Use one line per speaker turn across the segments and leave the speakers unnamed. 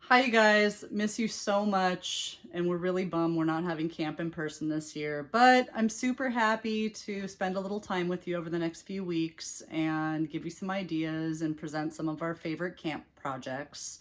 Hi, you guys. Miss you so much, and we're really bummed we're not having camp in person this year, but I'm super happy to spend a little time with you over the next few weeks and give you some ideas and present some of our favorite camp projects.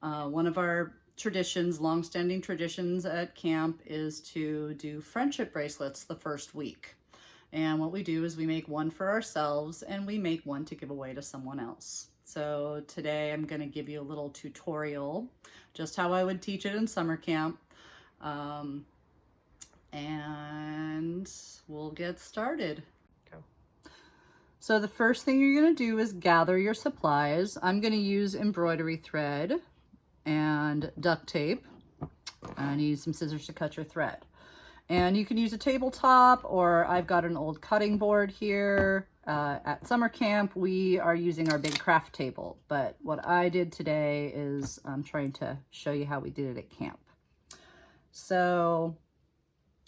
One of our traditions, long-standing traditions at camp, is to do friendship bracelets the first week. And what we do is we make one for ourselves and we make one to give away to someone else. So today I'm going to give you a little tutorial, just how I would teach it in summer camp. And we'll get started. So the first thing you're going to do is gather your supplies. I'm going to use embroidery thread and duct tape. I need some scissors to cut your thread. And you can use a tabletop, or I've got an old cutting board here. At summer camp, we are using our big craft table. But what I did today is I'm trying to show you how we did it at camp. So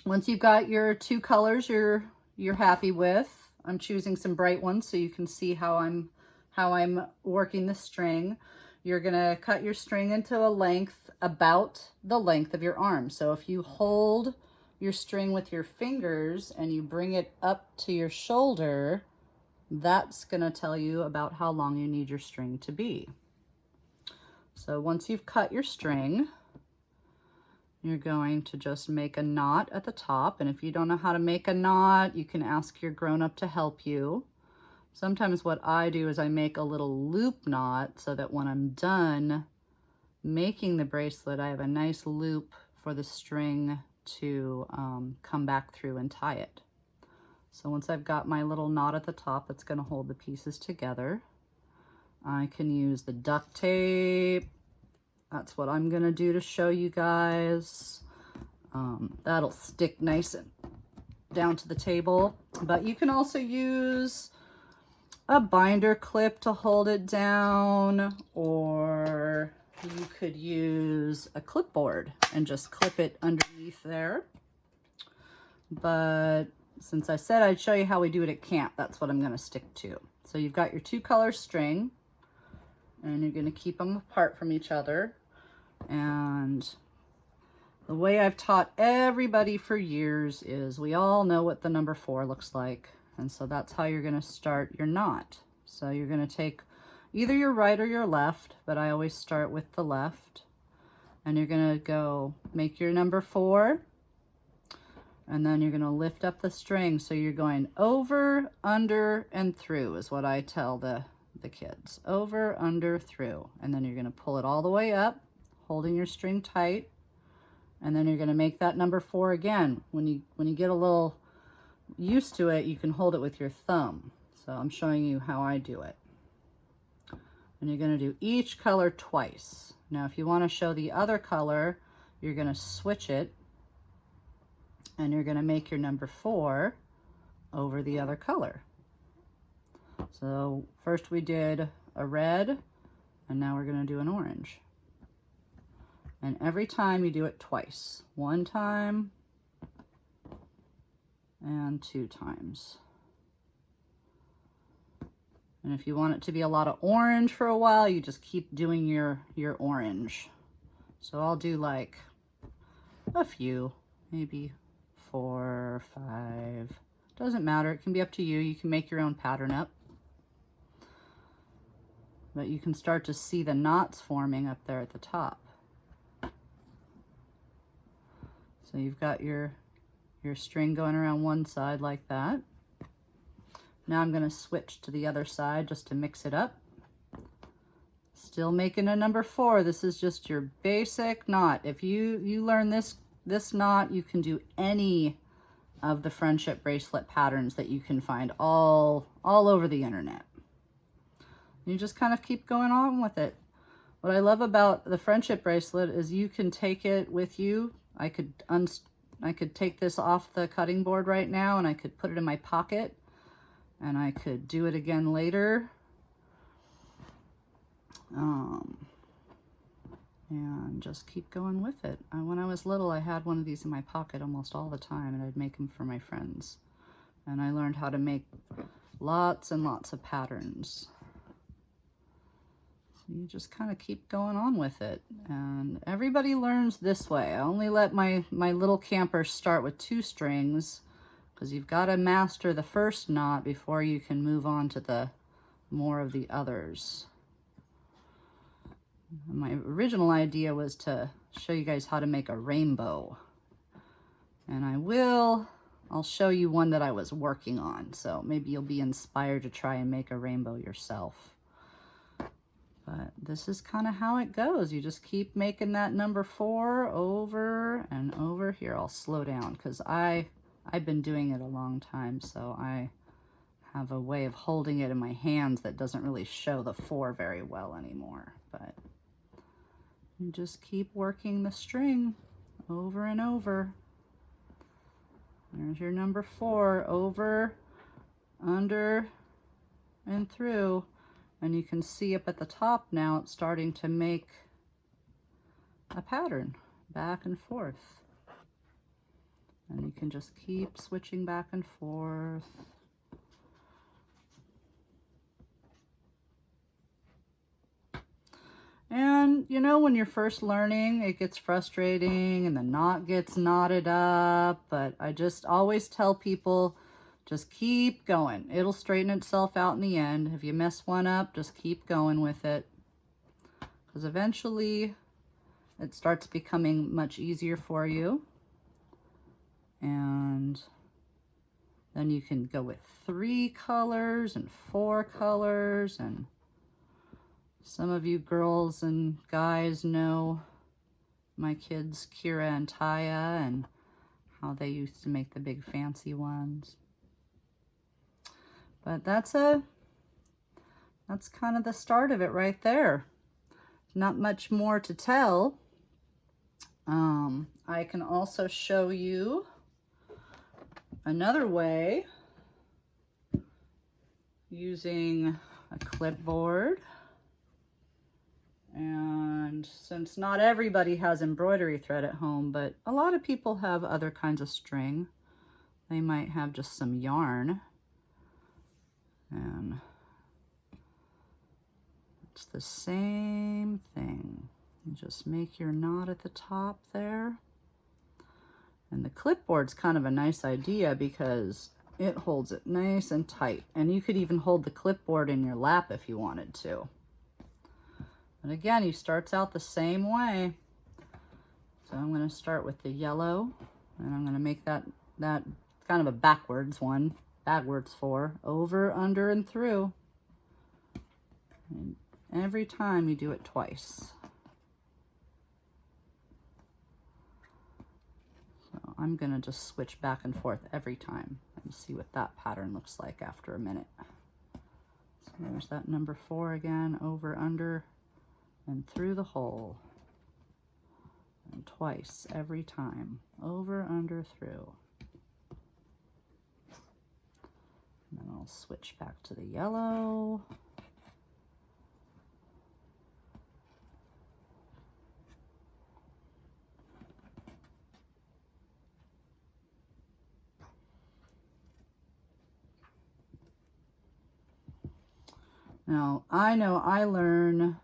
once you've got your two colors you're happy with, I'm choosing some bright ones so you can see how I'm working the string. You're gonna cut your string into a length about the length of your arm. So if you hold your string with your fingers and you bring it up to your shoulder, that's gonna tell you about how long you need your string to be. So once you've cut your string, you're going to just make a knot at the top. And if you don't know how to make a knot, you can ask your grown-up to help you. Sometimes what I do is I make a little loop knot so that when I'm done making the bracelet, I have a nice loop for the string to come back through and tie it. So once I've got my little knot at the top that's going to hold the pieces together, I can use the duct tape. That's what I'm going to do to show you guys. That'll stick nice and down to the table, but you can also use a binder clip to hold it down, or you could use a clipboard and just clip it underneath there. But since I said I'd show you how we do it at camp, that's what I'm going to stick to. So you've got your two color string, and you're going to keep them apart from each other. And the way I've taught everybody for years is we all know what the number 4 looks like. And so that's how you're going to start your knot. So you're going to take either your right or your left, but I always start with the left. And you're going to go make your number 4. And then you're going to lift up the string. So you're going over, under, and through is what I tell the kids. Over, under, through. And then you're going to pull it all the way up, holding your string tight. And then you're going to make that number 4 again. When you get a little used to it, you can hold it with your thumb. So I'm showing you how I do it. And you're going to do each color twice. Now if you want to show the other color, you're going to switch it and you're going to make your number 4 over the other color. So first we did a red, and now we're going to do an orange. And every time you do it twice. 1 time and 2 times. And if you want it to be a lot of orange for a while, you just keep doing your orange. So I'll do like a few, maybe 4 or 5. Doesn't matter, it can be up to you. You can make your own pattern up. But you can start to see the knots forming up there at the top. So you've got your string going around one side like that. Now I'm going to switch to the other side just to mix it up. Still making a number 4. This is just your basic knot. If you learn this knot, you can do any of the friendship bracelet patterns that you can find all over the internet. You just kind of keep going on with it. What I love about the friendship bracelet is you can take it with you. I could take this off the cutting board right now and I could put it in my pocket and I could do it again later. And just keep going with it. When I was little, I had one of these in my pocket almost all the time, and I'd make them for my friends. And I learned how to make lots and lots of patterns. So you just kind of keep going on with it. And everybody learns this way. I only let my little campers start with 2 strings because you've got to master the first knot before you can move on to the more of the others. My original idea was to show you guys how to make a rainbow. And I'll show you one that I was working on. So maybe you'll be inspired to try and make a rainbow yourself. But this is kind of how it goes. You just keep making that number 4 over and over. Here, I'll slow down because I've been doing it a long time. So I have a way of holding it in my hands that doesn't really show the 4 very well anymore. But you just keep working the string over and over. There's your number 4, over, under, and through. And you can see up at the top now it's starting to make a pattern back and forth. And you can just keep switching back and forth. And you know, when you're first learning, it gets frustrating and the knot gets knotted up, but I just always tell people, just keep going. It'll straighten itself out in the end. If you mess one up, just keep going with it. Because eventually it starts becoming much easier for you. And then you can go with 3 colors and 4 colors, and some of you girls and guys know my kids Kira and Taya and how they used to make the big fancy ones. But that's kind of the start of it right there. Not much more to tell. I can also show you another way using a clipboard. And since not everybody has embroidery thread at home, but a lot of people have other kinds of string. They might have just some yarn. And it's the same thing. You just make your knot at the top there. And the clipboard's kind of a nice idea because it holds it nice and tight. And you could even hold the clipboard in your lap if you wanted to. And again, he starts out the same way. So I'm going to start with the yellow, and I'm going to make that kind of a backwards 4, over, under, and through. And every time you do it twice. So I'm going to just switch back and forth every time and see what that pattern looks like after a minute. So there's that number 4 again, over, under, and through the hole, and twice every time, over, under, through. And then I'll switch back to the yellow. Now, I know I learn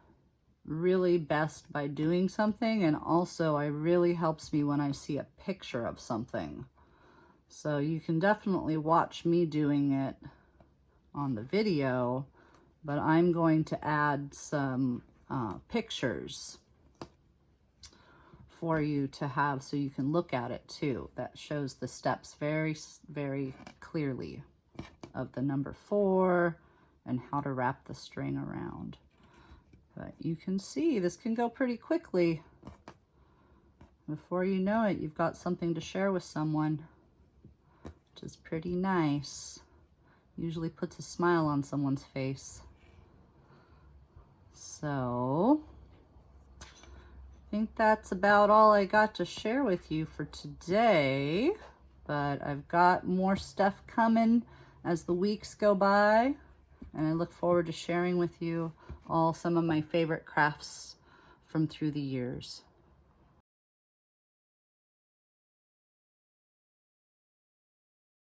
really best by doing something, and also it really helps me when I see a picture of something. So you can definitely watch me doing it on the video, but I'm going to add some pictures for you to have so you can look at it too. That shows the steps very, very clearly of the number 4 and how to wrap the string around. But you can see this can go pretty quickly. Before you know it, you've got something to share with someone, which is pretty nice. Usually puts a smile on someone's face. So I think that's about all I got to share with you for today. But I've got more stuff coming as the weeks go by, and I look forward to sharing with you all some of my favorite crafts from through the years.